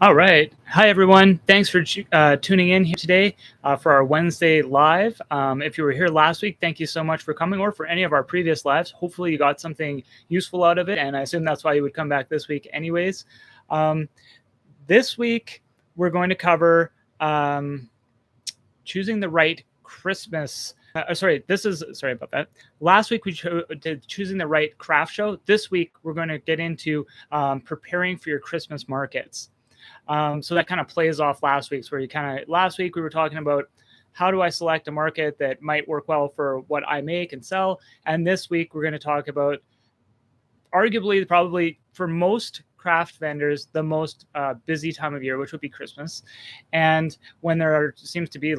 All right. Hi, everyone. Thanks for tuning in here today for our Wednesday live. If you were here last week, thank you so much for coming, or for any of our previous lives. Hopefully, you got something useful out of it, and I assume that's why you would come back this week, anyways. Um, this week, we're going to cover choosing the right Christmas. Sorry about that. Last week we did choosing the right craft show. This week we're going to get into preparing for your Christmas markets. So that kind of plays off last week's, where last week we were talking about how do I select a market that might work well for what I make and sell. And this week we're going to talk about arguably, probably for most craft vendors, the most busy time of year, which would be Christmas. And when seems to be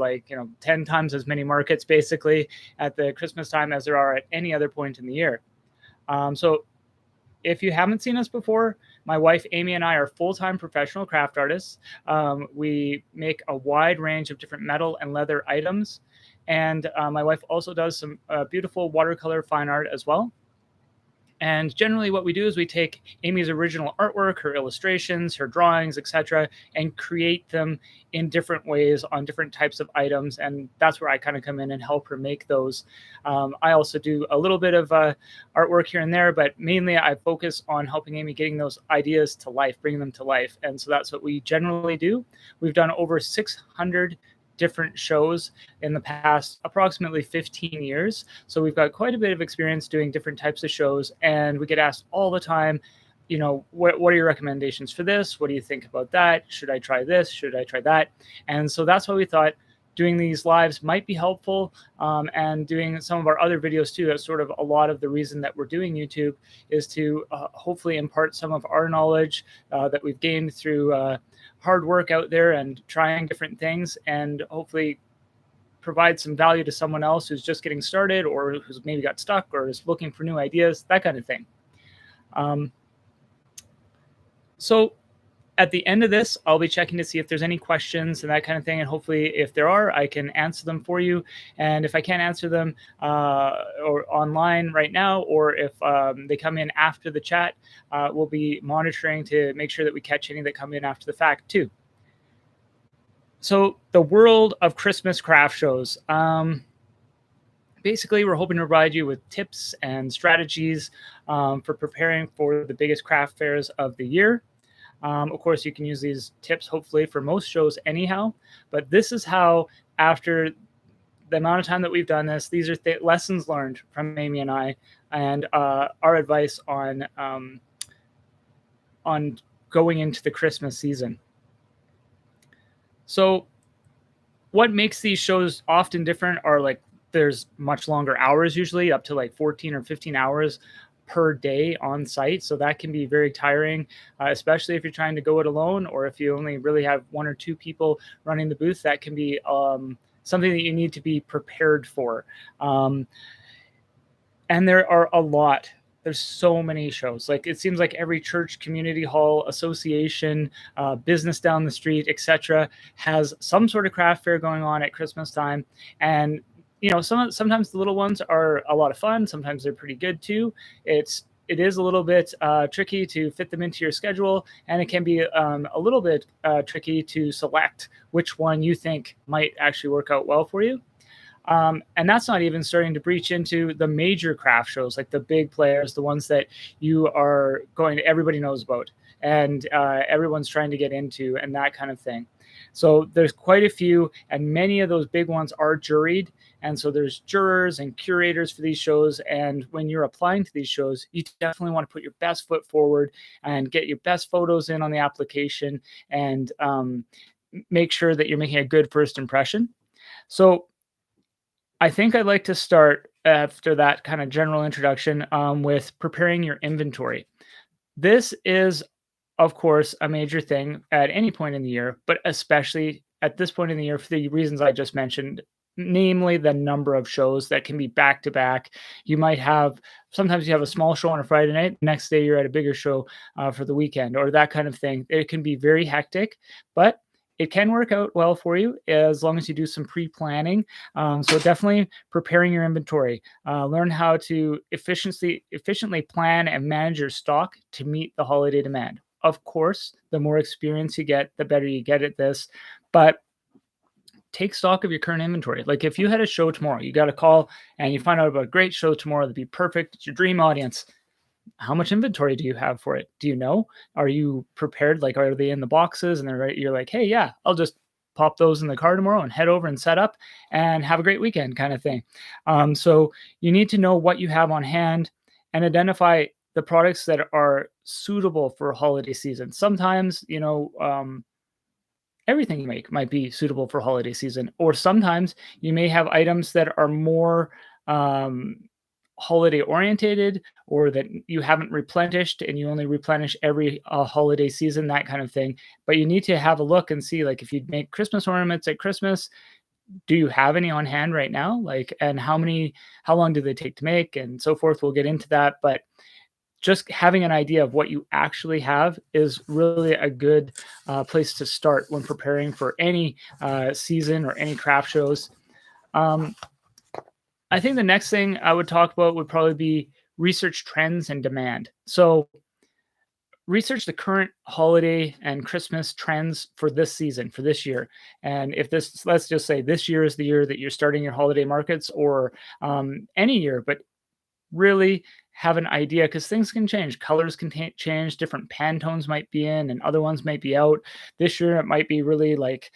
10 times as many markets basically at the Christmas time as there are at any other point in the year. So if you haven't seen us before, my wife Amy and I are full-time professional craft artists. We make a wide range of different metal and leather items. And my wife also does some beautiful watercolor fine art as well. And generally what we do is we take Amy's original artwork, her illustrations, her drawings, etc., and create them in different ways on different types of items. And that's where I kind of come in and help her make those. I also do a little bit of artwork here and there, but mainly I focus on helping Amy getting those ideas to life, bringing them to life. And so that's what we generally do. We've done over 600 different shows in the past approximately 15 years. So we've got quite a bit of experience doing different types of shows, and we get asked all the time, what are your recommendations for this? What do you think about that? Should I try this? Should I try that? And so that's why we thought doing these lives might be helpful, and doing some of our other videos too. That's sort of a lot of the reason that we're doing YouTube, is to hopefully impart some of our knowledge that we've gained through hard work out there and trying different things, and hopefully provide some value to someone else who's just getting started, or who's maybe got stuck, or is looking for new ideas, that kind of thing. So at the end of this, I'll be checking to see if there's any questions and that kind of thing. And hopefully if there are, I can answer them for you. And if I can't answer them or online right now, or if they come in after the chat, we'll be monitoring to make sure that we catch any that come in after the fact too. So the world of Christmas craft shows. Basically, we're hoping to provide you with tips and strategies for preparing for the biggest craft fairs of the year. Of course, you can use these tips hopefully for most shows anyhow, but this is how, after the amount of time that we've done this, these are lessons learned from Amy and I, and our advice on going into the Christmas season. So what makes these shows often different are there's much longer hours, usually up to 14 or 15 hours per day on site. So that can be very tiring, especially if you're trying to go it alone, or if you only really have one or two people running the booth. That can be something that you need to be prepared for. And there are a lot. There's so many shows. It seems like every church, community hall, association, business down the street, etc., has some sort of craft fair going on at Christmas time. And sometimes the little ones are a lot of fun. Sometimes they're pretty good too. It is a little bit tricky to fit them into your schedule, and it can be a little bit tricky to select which one you think might actually work out well for you. And that's not even starting to breach into the major craft shows, like the big players, the ones that everybody knows about, and everyone's trying to get into, and that kind of thing. So there's quite a few, and many of those big ones are juried. And so there's jurors and curators for these shows. And when you're applying to these shows, you definitely want to put your best foot forward and get your best photos in on the application, and make sure that you're making a good first impression. So I think I'd like to start, after that kind of general introduction, with preparing your inventory. This is, of course, a major thing at any point in the year, but especially at this point in the year for the reasons I just mentioned, namely the number of shows that can be back to back. Sometimes you have a small show on a Friday night, next day you're at a bigger show for the weekend, or that kind of thing. It can be very hectic, but it can work out well for you as long as you do some pre-planning. So definitely preparing your inventory. Learn how to efficiently plan and manage your stock to meet the holiday demand. Of course, the more experience you get, the better you get at this. But take stock of your current inventory. Like if you had a show tomorrow, you got a call and you find out about a great show tomorrow that'd be perfect. It's your dream audience. How much inventory do you have for it? Do you know? Are you prepared? Like, are they in the boxes? And you're like, hey, yeah, I'll just pop those in the car tomorrow and head over and set up and have a great weekend kind of thing. So you need to know what you have on hand and identify the products that are suitable for holiday season. Sometimes, everything you make might be suitable for holiday season, or sometimes you may have items that are more um, holiday orientated, or that you haven't replenished and you only replenish every holiday season, that kind of thing. But you need to have a look and see, like, if you make Christmas ornaments at Christmas, do you have any on hand right now? Like, and how long do they take to make, and so forth. We'll get into that, but just having an idea of what you actually have is really a good place to start when preparing for any season or any craft shows. Um, I think the next thing I would talk about would probably be research trends and demand. So, research the current holiday and Christmas trends for this season, for this year. And if this, let's just say this year is the year that you're starting your holiday markets, or any year, but really have an idea, because things can change. Colors can change. Different Pantones might be in and other ones might be out. This year, it might be really like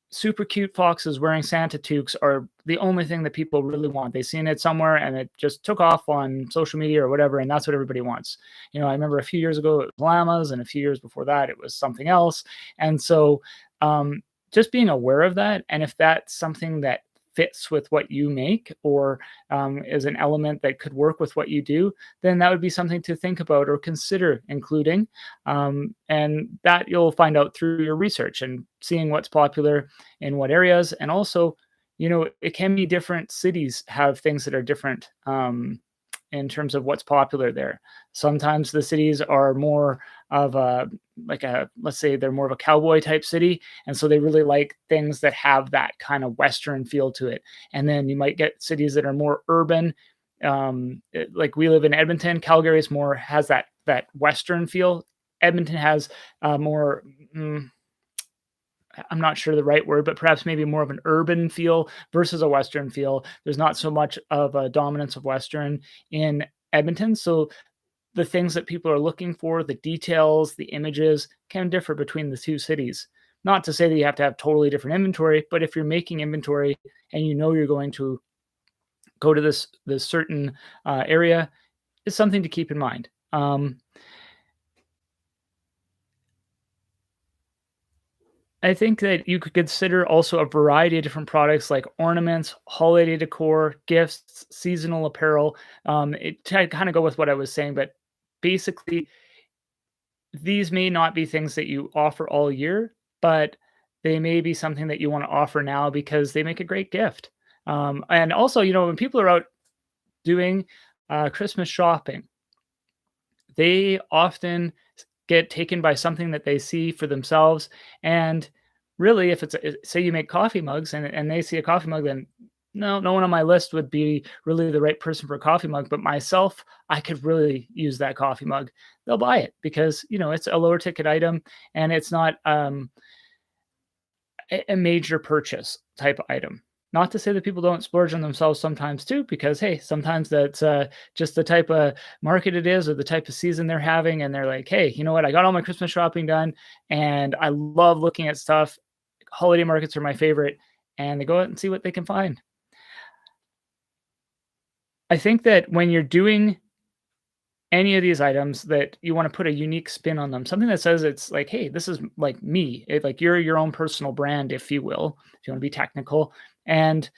super cute foxes wearing Santa toques are the only thing that people really want. They've seen it somewhere and it just took off on social media or whatever, and that's what everybody wants. I remember a few years ago it was llamas, and a few years before that it was something else. And so just being aware of that, and if that's something that fits with what you make, or is an element that could work with what you do, then that would be something to think about or consider including. And that you'll find out through your research and seeing what's popular in what areas. And also, it can be different cities have things that are different in terms of what's popular there. Sometimes the cities are more of let's say they're more of a cowboy type city. And so they really like things that have that kind of Western feel to it. And then you might get cities that are more urban. Like we live in Edmonton. Calgary is more, has that Western feel. Edmonton has more, I'm not sure the right word, but perhaps maybe more of an urban feel versus a Western feel. There's not so much of a dominance of Western in Edmonton. So the things that people are looking for, the details, the images, can differ between the two cities. Not to say that you have to have totally different inventory, but if you're making inventory and you're going to go to this certain area, is something to keep in mind. I think that you could consider also a variety of different products like ornaments, holiday decor, gifts, seasonal apparel. It to kind of go with what I was saying, but basically, these may not be things that you offer all year, but they may be something that you want to offer now because they make a great gift. And also, when people are out doing Christmas shopping, they often get taken by something that they see for themselves. And really, if say you make coffee mugs and they see a coffee mug, then no one on my list would be really the right person for a coffee mug. But myself, I could really use that coffee mug. They'll buy it because, it's a lower ticket item and it's not a major purchase type item. Not to say that people don't splurge on themselves sometimes too, because hey, sometimes that's just the type of market it is or the type of season they're having. And they're like, hey, you know what? I got all my Christmas shopping done and I love looking at stuff. Holiday markets are my favorite. And they go out and see what they can find. I think that when you're doing any of these items, that you want to put a unique spin on them, something that says it's like, hey, this is like me. Like you're your own personal brand, if you will, if you want to be technical. And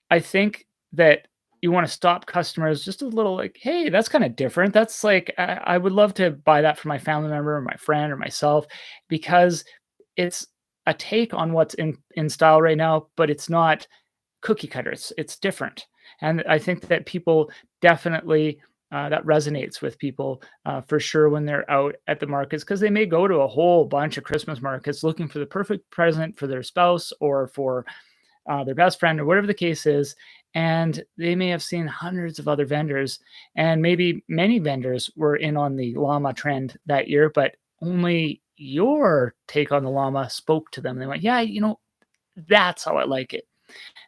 I think that you want to stop customers just a little, like, hey, that's kind of different. That's like, I would love to buy that for my family member or my friend or myself, because it's a take on what's in style right now, but it's not cookie cutters. It's different. And I think that people definitely, that resonates with people for sure when they're out at the markets, because they may go to a whole bunch of Christmas markets looking for the perfect present for their spouse or for their best friend or whatever the case is. and they may have seen hundreds of other vendors, and maybe many vendors were in on the llama trend that year, but only your take on the llama spoke to them. They went, yeah, that's how I like it.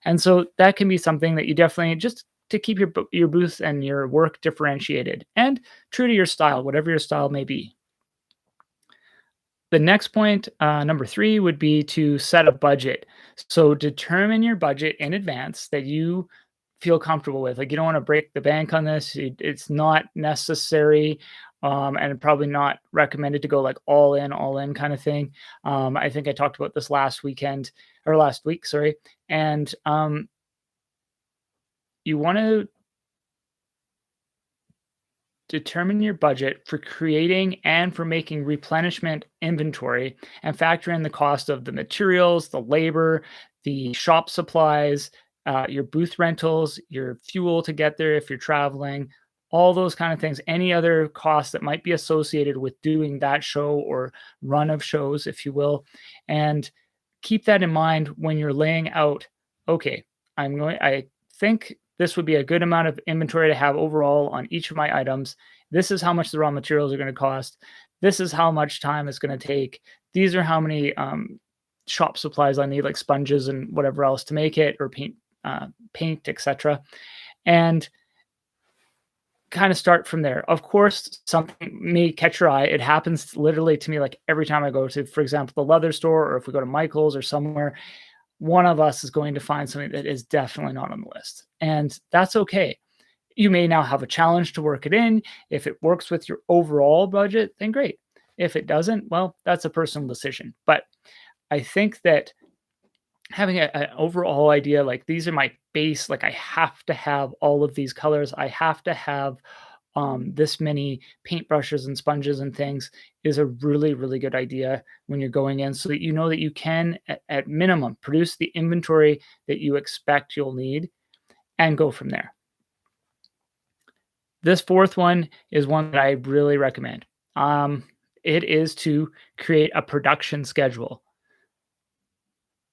And so that can be something that you definitely just to keep your booth and your work differentiated and true to your style, whatever your style may be. The next point, number 3, would be to set a budget. So determine your budget in advance that you feel comfortable with. Like, you don't wanna break the bank on this. It's not necessary, and probably not recommended to go, like, all in kinda thing. I think I talked about this last weekend or last week, sorry, and, you wanna determine your budget for creating and for making replenishment inventory and factor in the cost of the materials, the labor, the shop supplies, your booth rentals, your fuel to get there if you're traveling, all those kind of things, any other costs that might be associated with doing that show or run of shows, if you will. And keep that in mind when you're laying out, okay, I think this would be a good amount of inventory to have overall on each of my items. This is how much the raw materials are going to cost. This is how much time it's going to take. These are how many shop supplies I need, like sponges and whatever else to make it, or paint, etc. And kind of start from there. Of course, something may catch your eye. It happens literally to me like every time I go to, for example, the leather store, or if we go to Michael's or somewhere, one of us is going to find something that is definitely not on the list. And that's okay. You may now have a challenge to work it in. If it works with your overall budget, then great. If it doesn't, well, that's a personal decision. But I think that having an overall idea, like, these are my base, like, I have to have all of these colors, I have to have this many paintbrushes and sponges and things, is a really, really good idea when you're going in, so that you know that you can, at minimum, produce the inventory that you expect you'll need and go from there. This fourth one is one that I really recommend. It is to create a production schedule.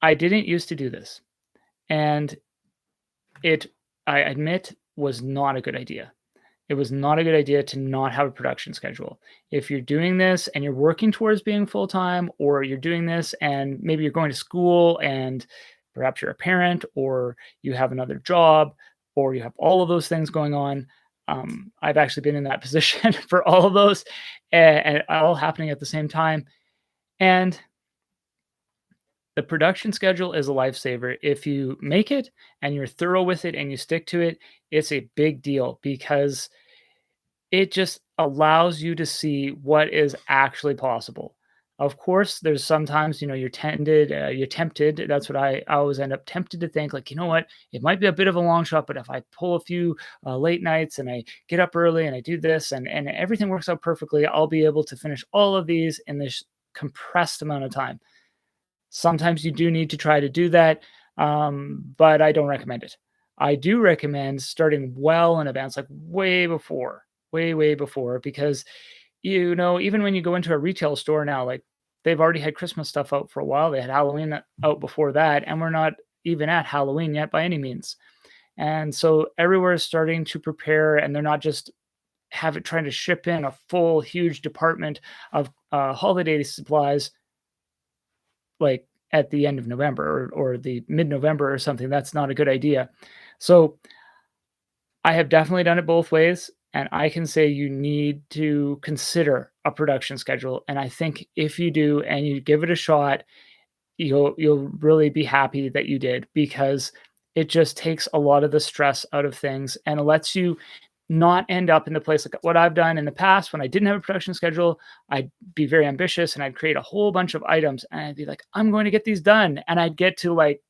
I didn't used to do this, and it, I admit, was not a good idea. It was not a good idea to not have a production schedule. If you're doing this and you're working towards being full time, or you're doing this and maybe you're going to school and perhaps you're a parent, or you have another job, or you have all of those things going on. I've actually been in that position for all of those, and all happening at the same time. And the production schedule is a lifesaver. If you make it and you're thorough with it and you stick to it, it's a big deal, because it just allows you to see what is actually possible. Of course, there's sometimes, you're tempted. That's what I always end up tempted to think, like, you know what, it might be a bit of a long shot, but if I pull a few late nights and I get up early and I do this, and everything works out perfectly, I'll be able to finish all of these in this compressed amount of time. Sometimes you do need to try to do that, but I don't recommend it. I do recommend starting well in advance, like way before, way, way before, because even when you go into a retail store now, like, they've already had Christmas stuff out for a while. They had Halloween out before that, and we're not even at Halloween yet by any means. And so everywhere is starting to prepare, and they're not just trying to ship in a full, huge department of holiday supplies, like at the end of November, or the mid-November or something. That's not a good idea. So I have definitely done it both ways, and I can say you need to consider a production schedule. And I think if you do and you give it a shot, you'll really be happy that you did, because it just takes a lot of the stress out of things, and it lets you not end up in the place like what I've done in the past. When I didn't have a production schedule, I'd be very ambitious and I'd create a whole bunch of items, and I'd be like, I'm going to get these done. And I'd get to like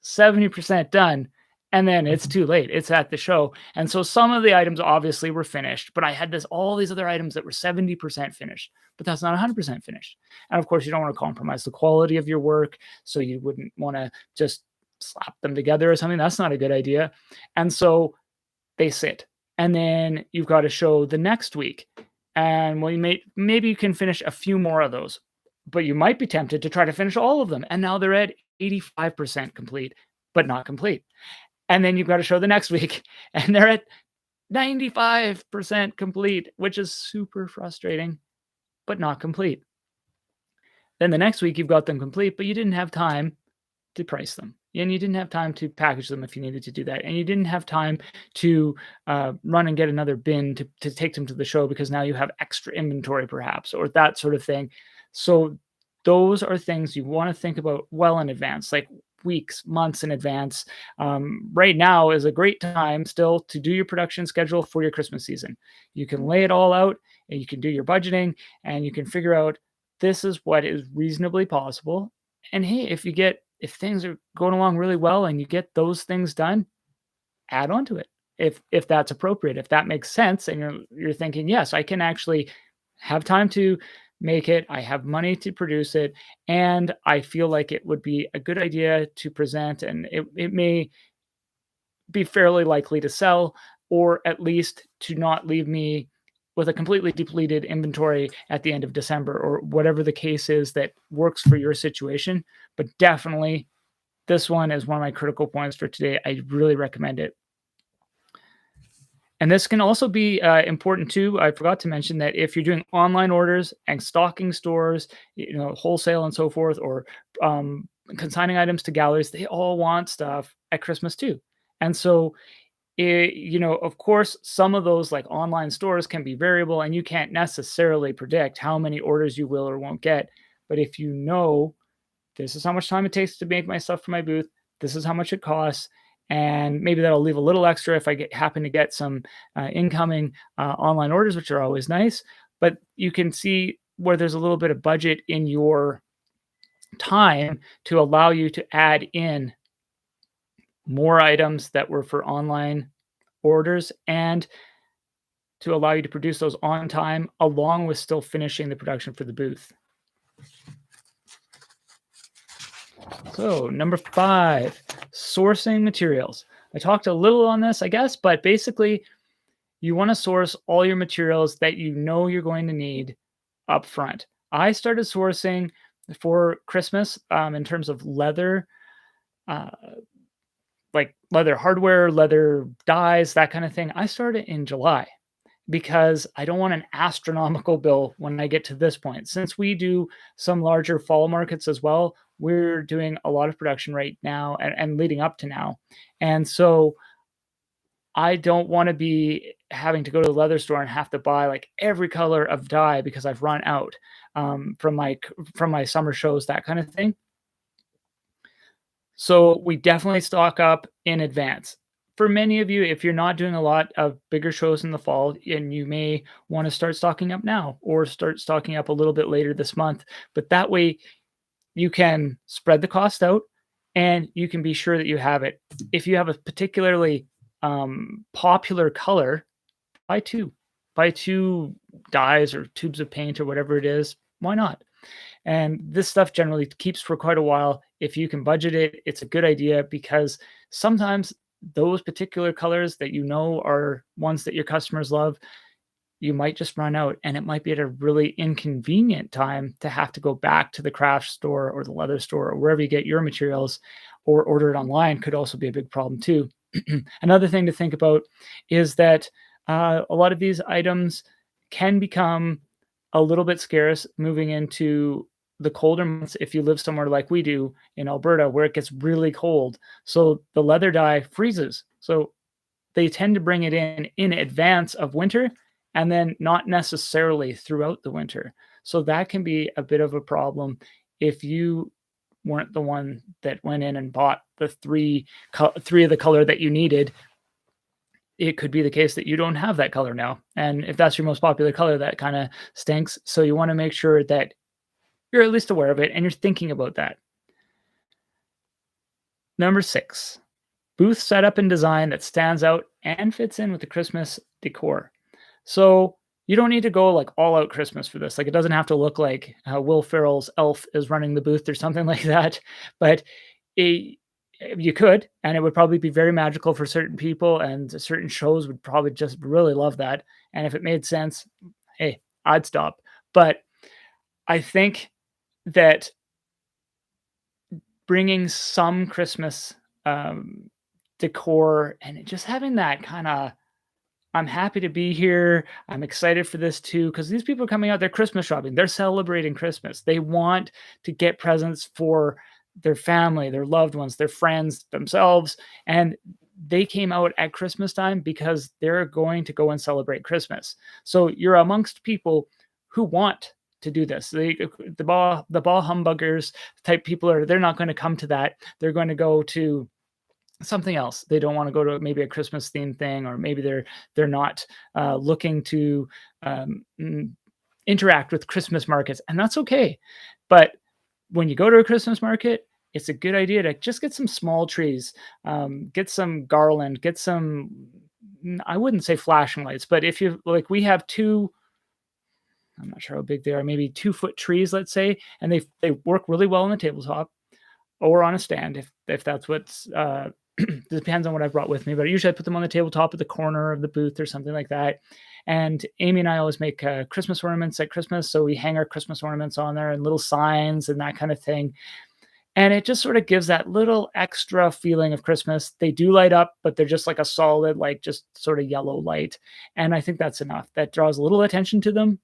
70% done, and then it's too late. It's at the show. And so some of the items obviously were finished, but I had all these other items that were 70% finished, but that's not 100% finished. And of course, you don't want to compromise the quality of your work. So you wouldn't want to just slap them together or something. That's not a good idea. And so they sit. And then you've got a show the next week. And well, maybe you can finish a few more of those, but you might be tempted to try to finish all of them. And now they're at 85% complete, but not complete. And then you've got to show the next week, and they're at 95% complete, which is super frustrating, but not complete. Then the next week you've got them complete, but you didn't have time to price them. And you didn't have time to package them if you needed to do that. And you didn't have time to run and get another bin to take them to the show because now you have extra inventory, perhaps, or that sort of thing. So, those are things you want to think about well in advance, like weeks, months in advance. Right now is a great time still to do your production schedule for your Christmas season. You can lay it all out and you can do your budgeting and you can figure out this is what is reasonably possible. And hey, if things are going along really well and you get those things done, add on to it. If that's appropriate, if that makes sense and you're thinking, "Yes, I can actually have time to make it. I have money to produce it, and I feel like it would be a good idea to present and it may be fairly likely to sell or at least to not leave me with a completely depleted inventory at the end of December," or whatever the case is that works for your situation. But definitely this one is one of my critical points for today. I really recommend it. And this can also be important too. I forgot to mention that if you're doing online orders and stocking stores, wholesale and so forth, or consigning items to galleries, they all want stuff at Christmas too. And so, of course, some of those like online stores can be variable and you can't necessarily predict how many orders you will or won't get. But if you know this is how much time it takes to make my stuff for my booth. This is how much it costs. And maybe that'll leave a little extra if I happen to get some incoming online orders, which are always nice. But you can see where there's a little bit of budget in your time to allow you to add in more items that were for online orders and to allow you to produce those on time along with still finishing the production for the booth. So, number 5, sourcing materials. I talked a little on this, I guess, but basically, you want to source all your materials that you know you're going to need up front. I started sourcing for Christmas in terms of leather, uh, like leather hardware, leather dyes, that kind of thing. I started in July because I don't want an astronomical bill when I get to this point. Since we do some larger fall markets as well, we're doing a lot of production right now and leading up to now. And so I don't want to be having to go to the leather store and have to buy like every color of dye because I've run out from my summer shows, that kind of thing. So we definitely stock up in advance. For many of you, if you're not doing a lot of bigger shows in the fall, and you may want to start stocking up now or start stocking up a little bit later this month, but that way you can spread the cost out and you can be sure that you have it. If you have a particularly popular color, buy two. Buy two dyes or tubes of paint or whatever it is. Why not? And this stuff generally keeps for quite a while. If you can budget it, it's a good idea because sometimes those particular colors that you know are ones that your customers love, you might just run out and it might be at a really inconvenient time to have to go back to the craft store or the leather store or wherever you get your materials or order it online could also be a big problem too. Another thing to think about is that a lot of these items can become a little bit scarce moving into the colder months if you live somewhere like we do in Alberta where it gets really cold. So the leather dye freezes. So they tend to bring it in advance of winter and then not necessarily throughout the winter. So that can be a bit of a problem if you weren't the one that went in and bought the three of the color that you needed. It could be the case that you don't have that color now. And if that's your most popular color, that kind of stinks. So you want to make sure that you're at least aware of it and you're thinking about that. Number 6, booth setup and design that stands out and fits in with the Christmas decor. So you don't need to go like all out Christmas for this. Like it doesn't have to look like Will Ferrell's Elf is running the booth or something like that. But you could, and it would probably be very magical for certain people, and certain shows would probably just really love that. And if it made sense, hey, I'd stop. But I think that bringing some Christmas decor, and just having that kind of, I'm happy to be here. I'm excited for this too, because these people are coming out, they're Christmas shopping. They're celebrating Christmas. They want to get presents for their family, their loved ones, their friends, themselves. And they came out at Christmas time because they're going to go and celebrate Christmas. So you're amongst people who want to do this. The ball humbuggers type people they're not going to come to that. They're going to go to something else. They don't want to go to maybe a Christmas themed thing, or maybe they're not looking to interact with Christmas markets, and that's okay. But when you go to a Christmas market, it's a good idea to just get some small trees, get some garland, get some. I wouldn't say flashing lights, but if you like, we have two. I'm not sure how big they are, maybe 2-foot trees, let's say, and they work really well on the tabletop or on a stand if that's what's depends on what I brought with me, but usually I put them on the tabletop at the corner of the booth or something like that. And Amy and I always make Christmas ornaments at Christmas, so we hang our Christmas ornaments on there and little signs and that kind of thing. And it just sort of gives that little extra feeling of Christmas. They do light up, but they're just like a solid, like just sort of yellow light. And I think that's enough. That draws a little attention to them.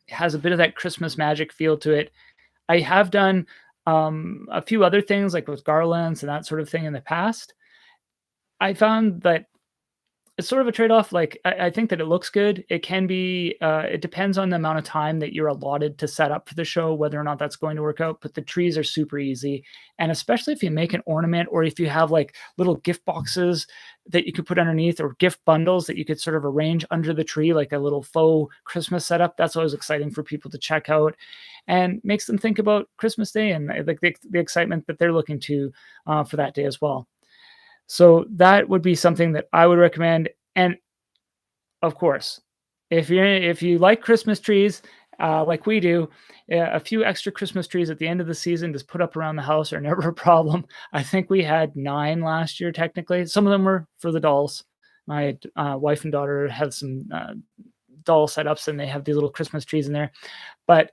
It has a bit of that Christmas magic feel to it. I have done a few other things like with garlands and that sort of thing in the past. I found that it's sort of a trade-off. Like I think that it looks good. It can be. It depends on the amount of time that you're allotted to set up for the show, whether or not that's going to work out. But the trees are super easy, and especially if you make an ornament, or if you have like little gift boxes that you could put underneath, or gift bundles that you could sort of arrange under the tree, like a little faux Christmas setup. That's always exciting for people to check out, and makes them think about Christmas Day and like the excitement that they're looking to for that day as well. So that would be something that I would recommend. And of course, if you like Christmas trees, like we do, a few extra Christmas trees at the end of the season just put up around the house are never a problem. I think we had 9 last year, technically. Some of them were for the dolls. My wife and daughter have some doll setups, and they have these little Christmas trees in there. But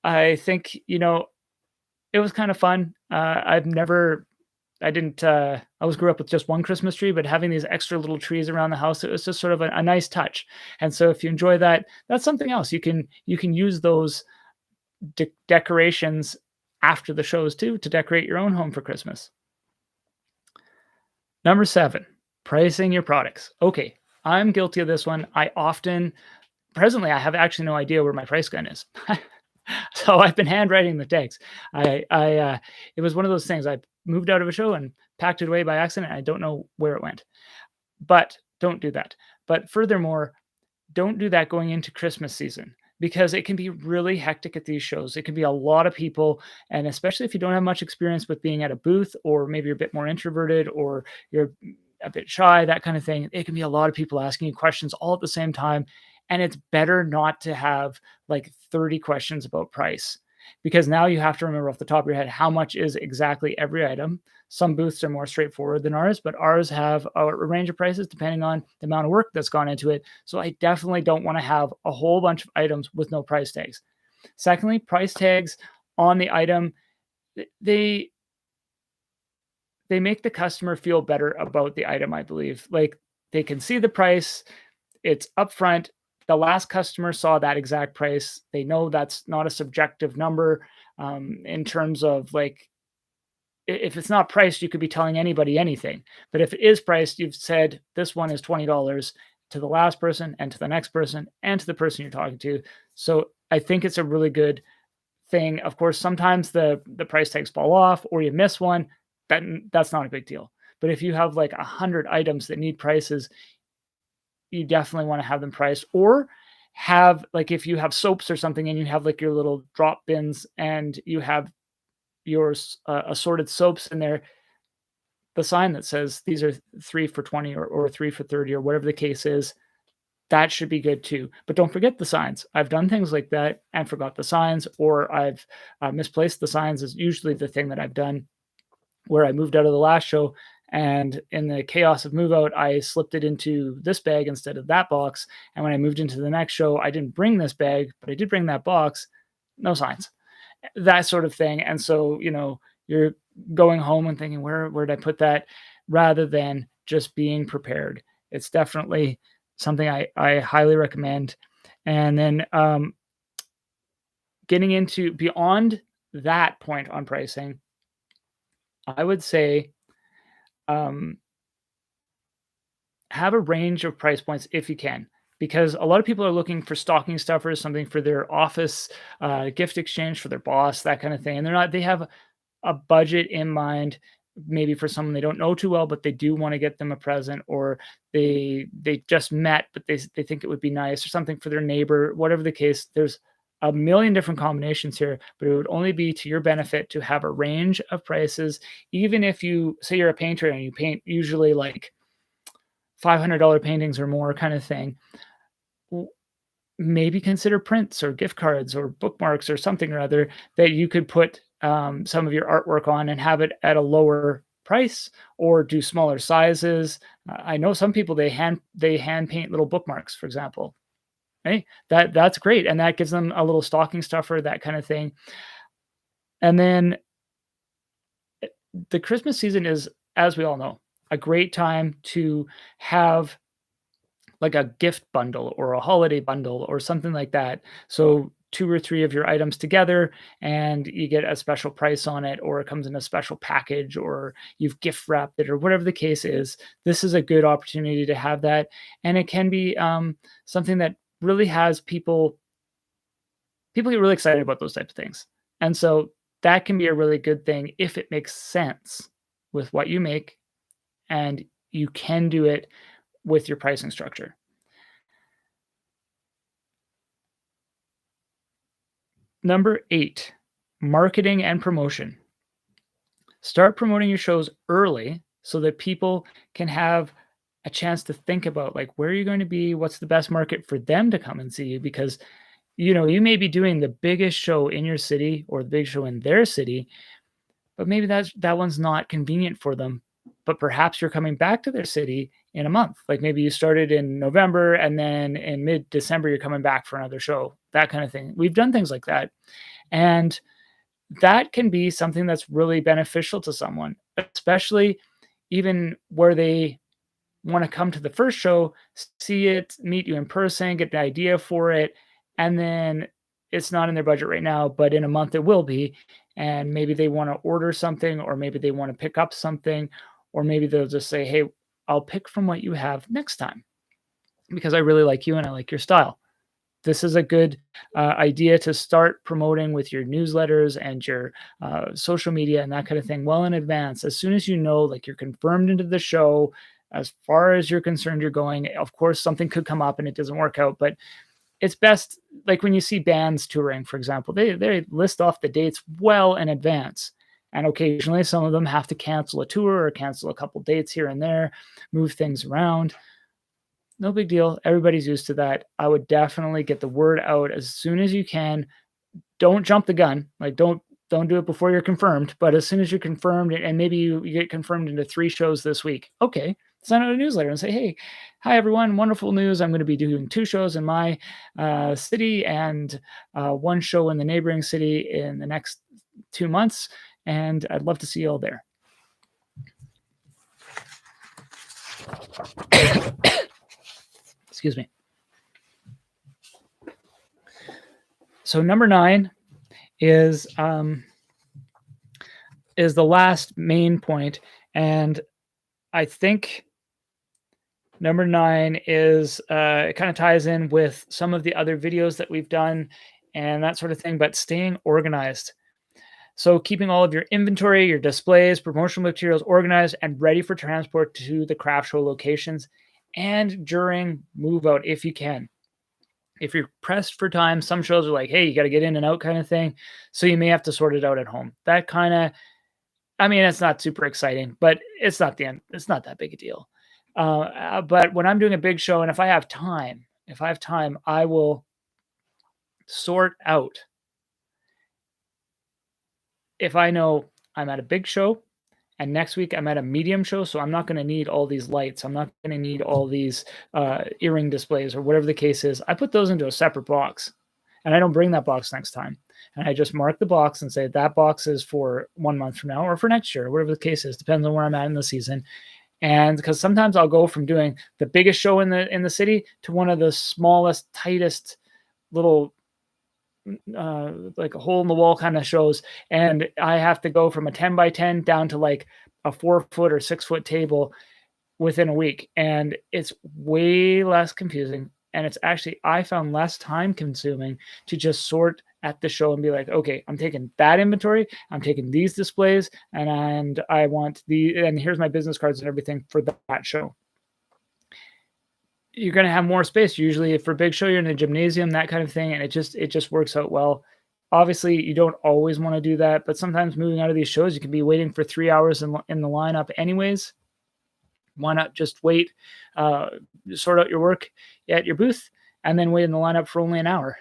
I think, it was kind of fun. I always grew up with just one Christmas tree, but having these extra little trees around the house, it was just sort of a nice touch. And so if you enjoy that, that's something else. You can use those decorations after the shows too, to decorate your own home for Christmas. Number 7, pricing your products. Okay, I'm guilty of this one. Presently, I have actually no idea where my price gun is. So I've been handwriting the tags. It was one of those things. I moved out of a show and packed it away by accident. I don't know where it went, but don't do that. But furthermore, don't do that going into Christmas season, because it can be really hectic at these shows. It can be a lot of people. And especially if you don't have much experience with being at a booth, or maybe you're a bit more introverted, or you're a bit shy, that kind of thing, it can be a lot of people asking you questions all at the same time. And it's better not to have like 30 questions about price, because now you have to remember off the top of your head how much is exactly every item. Some booths are more straightforward than ours, but ours have a range of prices depending on the amount of work that's gone into it. So I definitely don't want to have a whole bunch of items with no price tags. Secondly, price tags on the item, they make the customer feel better about the item, I believe. Like, they can see the price, it's upfront. The last customer saw that exact price. They know that's not a subjective number, in terms of like, if it's not priced, you could be telling anybody anything. But if it is priced, you've said this one is $20 to the last person, and to the next person, and to the person you're talking to. So I think it's a really good thing. Of course, sometimes the price tags fall off, or you miss one. That's not a big deal. But if you have like 100 items that need prices, you definitely want to have them priced. Or have, like, if you have soaps or something, and you have like your little drop bins, and you have your assorted soaps in there, the sign that says these are 3 for 20, or 3 for 30, or whatever the case is, that should be good too. But don't forget the signs. I've done things like that and forgot the signs, or I've misplaced the signs, is usually the thing that I've done, where I moved out of the last show, and in the chaos of move out, I slipped it into this bag instead of that box. And when I moved into the next show, I didn't bring this bag, but I did bring that box. No signs, that sort of thing. And so, you're going home and thinking, where did I put that? rather than just being prepared. It's definitely something I highly recommend. And then getting into beyond that point on pricing, I would say um, have a range of price points if you can, because a lot of people are looking for stocking stuffers, something for their office, gift exchange for their boss, that kind of thing. And they have a budget in mind, maybe for someone they don't know too well, but they do want to get them a present, or they just met, but they think it would be nice, or something for their neighbor, whatever the case. There's a million different combinations here, but it would only be to your benefit to have a range of prices. Even if you say you're a painter and you paint usually like $500 paintings or more kind of thing, maybe consider prints or gift cards or bookmarks or something or other that you could put some of your artwork on and have it at a lower price, or do smaller sizes. I know some people, they hand paint little bookmarks, for example. Hey, that's great, and that gives them a little stocking stuffer, that kind of thing. And then the Christmas season is, as we all know, a great time to have like a gift bundle or a holiday bundle or something like that. So 2 or 3 of your items together and you get a special price on it, or it comes in a special package, or you've gift wrapped it, or whatever the case is. This is a good opportunity to have that, and it can be something that really has people get really excited about those types of things. And so that can be a really good thing if it makes sense with what you make, and you can do it with your pricing structure. Number 8, marketing and promotion. Start promoting your shows early so that people can have a chance to think about, like, where are you going to be? What's the best market for them to come and see you? Because, you may be doing the biggest show in your city or the big show in their city, but maybe that one's not convenient for them. But perhaps you're coming back to their city in a month. Like maybe you started in November and then in mid-December you're coming back for another show, that kind of thing. We've done things like that. And that can be something that's really beneficial to someone, especially even where they want to come to the first show, see it, meet you in person, get the idea for it, and then it's not in their budget right now, but in a month it will be. And maybe they want to order something, or maybe they want to pick up something, or maybe they'll just say, hey, I'll pick from what you have next time because I really like you and I like your style. This is a good idea to start promoting with your newsletters and your social media and that kind of thing well in advance. As soon as you know, like, you're confirmed into the show, as far as you're concerned, you're going. Of course, something could come up and it doesn't work out, but it's best, like when you see bands touring, for example, they list off the dates well in advance. And occasionally some of them have to cancel a tour or cancel a couple dates here and there, move things around. No big deal. Everybody's used to that. I would definitely get the word out as soon as you can. Don't jump the gun. Like, don't do it before you're confirmed. But as soon as you're confirmed, and maybe you get confirmed into 3 shows this week, okay, send out a newsletter and say, hey, hi everyone, wonderful news. I'm going to be doing 2 shows in my city and 1 show in the neighboring city in the next 2 months, and I'd love to see you all there. Excuse me. So number 9 is the last main point, and I think number 9 is it kind of ties in with some of the other videos that we've done and that sort of thing, but staying organized. So keeping all of your inventory, your displays, promotional materials organized and ready for transport to the craft show locations, and during move out if you can. If you're pressed for time, some shows are like, hey, you got to get in and out kind of thing. So you may have to sort it out at home. That kind of, I mean, it's not super exciting, but it's not the end. It's not that big a deal. But when I'm doing a big show, and if I have time, I will sort out. If I know I'm at a big show and next week I'm at a medium show, so I'm not going to need all these lights, I'm not going to need all these earring displays or whatever the case is, I put those into a separate box and I don't bring that box next time. And I just mark the box and say that box is for 1 month from now or for next year, whatever the case is, depends on where I'm at in the season. And because sometimes I'll go from doing the biggest show in the city to one of the smallest, tightest little like a hole in the wall kind of shows, and I have to go from a 10 by 10 down to like a 4 foot or 6 foot table within a week, and it's way less confusing, and it's actually, I found, less time consuming to just sort at the show and be like, okay, I'm taking that inventory, I'm taking these displays, and I want and here's my business cards and everything for that show. You're going to have more space. Usually for a big show, you're in a gymnasium, that kind of thing. And it just works out well. Obviously you don't always want to do that, but sometimes moving out of these shows, you can be waiting for 3 hours in the lineup anyways. Why not just wait, sort out your work at your booth and then wait in the lineup for only an hour?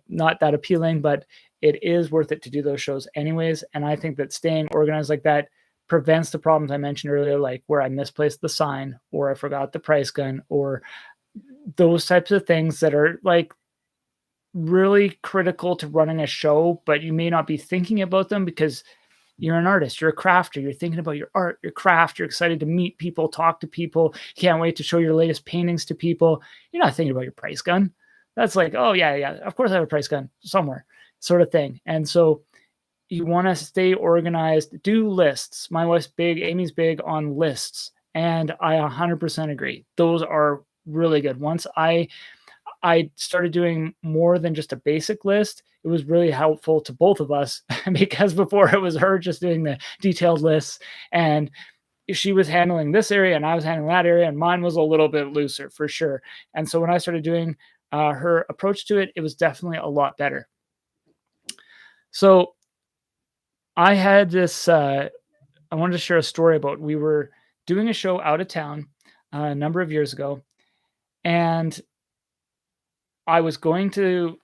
Not that appealing, but it is worth it to do those shows anyways. And I think that staying organized like that prevents the problems I mentioned earlier, like where I misplaced the sign or I forgot the price gun or those types of things that are like really critical to running a show, but you may not be thinking about them because you're an artist, you're a crafter, you're thinking about your art, your craft, you're excited to meet people, talk to people, you can't wait to show your latest paintings to people. You're not thinking about your price gun. That's like, oh yeah, of course I have a price gun somewhere, sort of thing. And so you want to stay organized, do lists. My wife's big, Amy's big on lists, and I 100% agree. Those are really good. Once I started doing more than just a basic list, it was really helpful to both of us because before it was her just doing the detailed lists, and she was handling this area and I was handling that area, and mine was a little bit looser for sure. And so when I started doing her approach to it, it was definitely a lot better. So I had this, I wanted to share a story about, we were doing a show out of town a number of years ago, and I was going to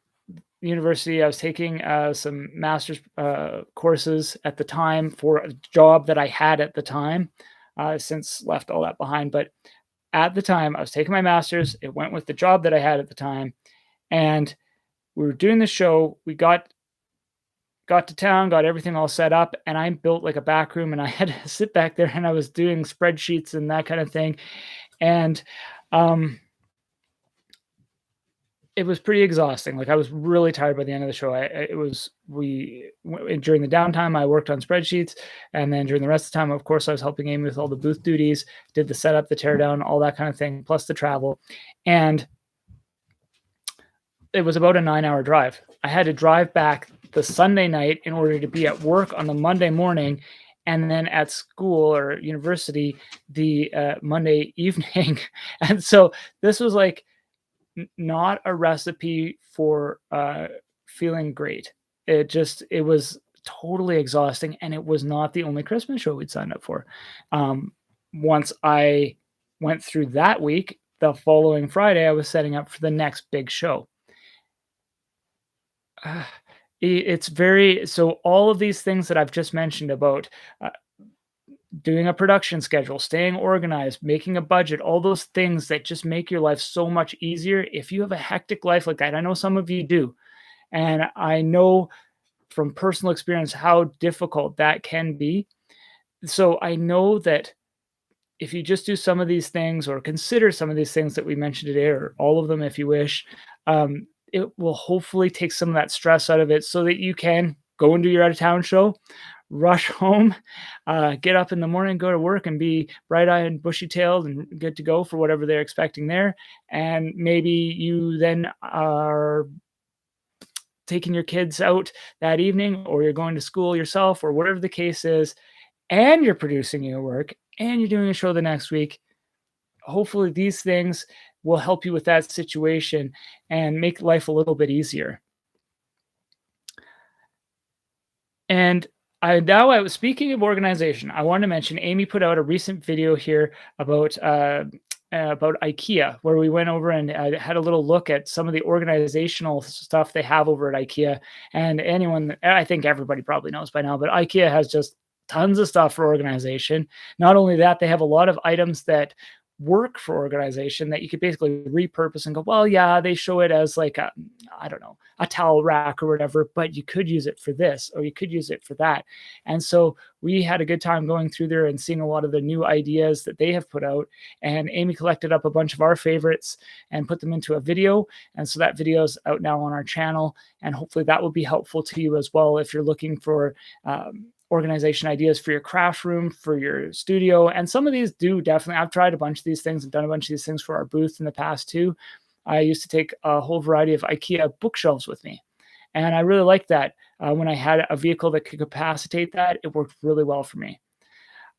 university. I was taking some master's courses at the time for a job that I had at the time, since left all that behind. But at the time, I was taking my master's. It went with the job that I had at the time. And we were doing the show. We got to town, got everything all set up, and I built like a back room, and I had to sit back there and I was doing spreadsheets and that kind of thing. And it was pretty exhausting. Like I was really tired by the end of the show. During the downtime, I worked on spreadsheets. And then during the rest of the time, of course, I was helping Amy with all the booth duties, did the setup, the tear down, all that kind of thing, plus the travel. And it was about a 9-hour drive. I had to drive back the Sunday night in order to be at work on the Monday morning, and then at school or university the Monday evening. And so this was like not a recipe for feeling great. It was totally exhausting, and it was not the only Christmas show we'd signed up for. Once I went through that week, the following Friday, I was setting up for the next big show. So all of these things that I've just mentioned about doing a production schedule, staying organized, making a budget, all those things that just make your life so much easier. If you have a hectic life like that, I know some of you do, and I know from personal experience how difficult that can be. So I know that if you just do some of these things, or consider some of these things that we mentioned today, or all of them if you wish, it will hopefully take some of that stress out of it so that you can go and do your out of town show, rush home, get up in the morning, go to work, and be bright-eyed and bushy-tailed and good to go for whatever they're expecting there. And maybe you then are taking your kids out that evening, or you're going to school yourself, or whatever the case is, and you're producing your work, and you're doing a show the next week. Hopefully these things will help you with that situation and make life a little bit easier. And I was speaking of organization. I want to mention Amy put out a recent video here about IKEA, where we went over and had a little look at some of the organizational stuff they have over at IKEA. And I think everybody probably knows by now, but IKEA has just tons of stuff for organization. Not only that, they have a lot of items that work for organization that you could basically repurpose and go, well, yeah, they show it as like a, I don't know, a towel rack or whatever, but you could use it for this or you could use it for that. And so we had a good time going through there and seeing a lot of the new ideas that they have put out. And Amy collected up a bunch of our favorites and put them into a video. And so that video is out now on our channel. And hopefully that will be helpful to you as well if you're looking for organization ideas for your craft room, for your studio. And some of these do definitely, I've tried a bunch of these things and done a bunch of these things for our booth in the past too. I used to take a whole variety of Ikea bookshelves with me. And I really liked that. When I had a vehicle that could capacitate that, it worked really well for me.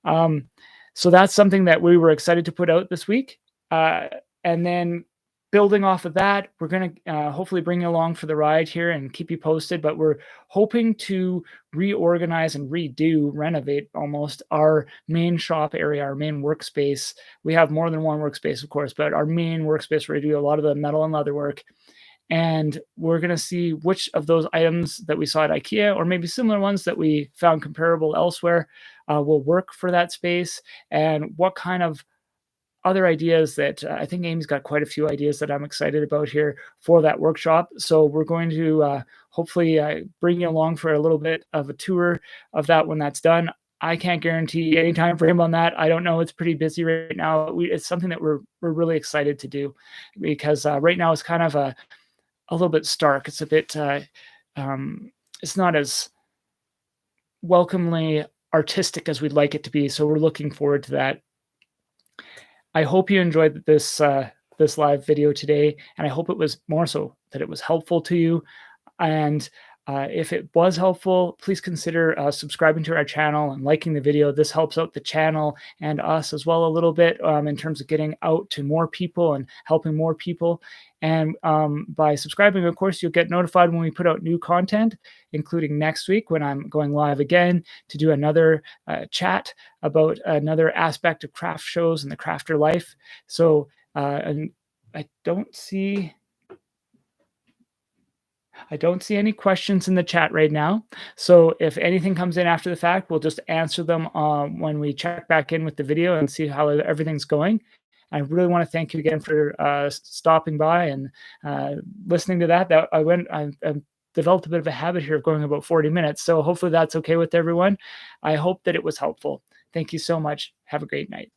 So that's something that we were excited to put out this week. And then building off of that, we're going to hopefully bring you along for the ride here and keep you posted. But we're hoping to reorganize and renovate almost our main shop area, our main workspace. We have more than one workspace, of course, but our main workspace where we do a lot of the metal and leather work. And we're going to see which of those items that we saw at IKEA, or maybe similar ones that we found comparable elsewhere, will work for that space, and what kind of other ideas that I think Amy's got quite a few ideas that I'm excited about here for that workshop. So we're going to hopefully bring you along for a little bit of a tour of that when that's done. I can't guarantee any time frame on that. I don't know. It's pretty busy right now. It's something that we're really excited to do because right now it's kind of a little bit stark. It's a bit, it's not as welcomely artistic as we'd like it to be. So we're looking forward to that. I hope you enjoyed this this live video today, and I hope it was more so that it was helpful to you. And if it was helpful, please consider subscribing to our channel and liking the video. This helps out the channel and us as well a little bit in terms of getting out to more people and helping more people. And by subscribing, of course, you'll get notified when we put out new content, including next week when I'm going live again to do another chat about another aspect of craft shows and the crafter life. So and I don't see any questions in the chat right now. So if anything comes in after the fact, we'll just answer them when we check back in with the video and see how everything's going. I really want to thank you again for stopping by and listening to that. I developed a bit of a habit here of going about 40 minutes. So hopefully that's okay with everyone. I hope that it was helpful. Thank you so much. Have a great night.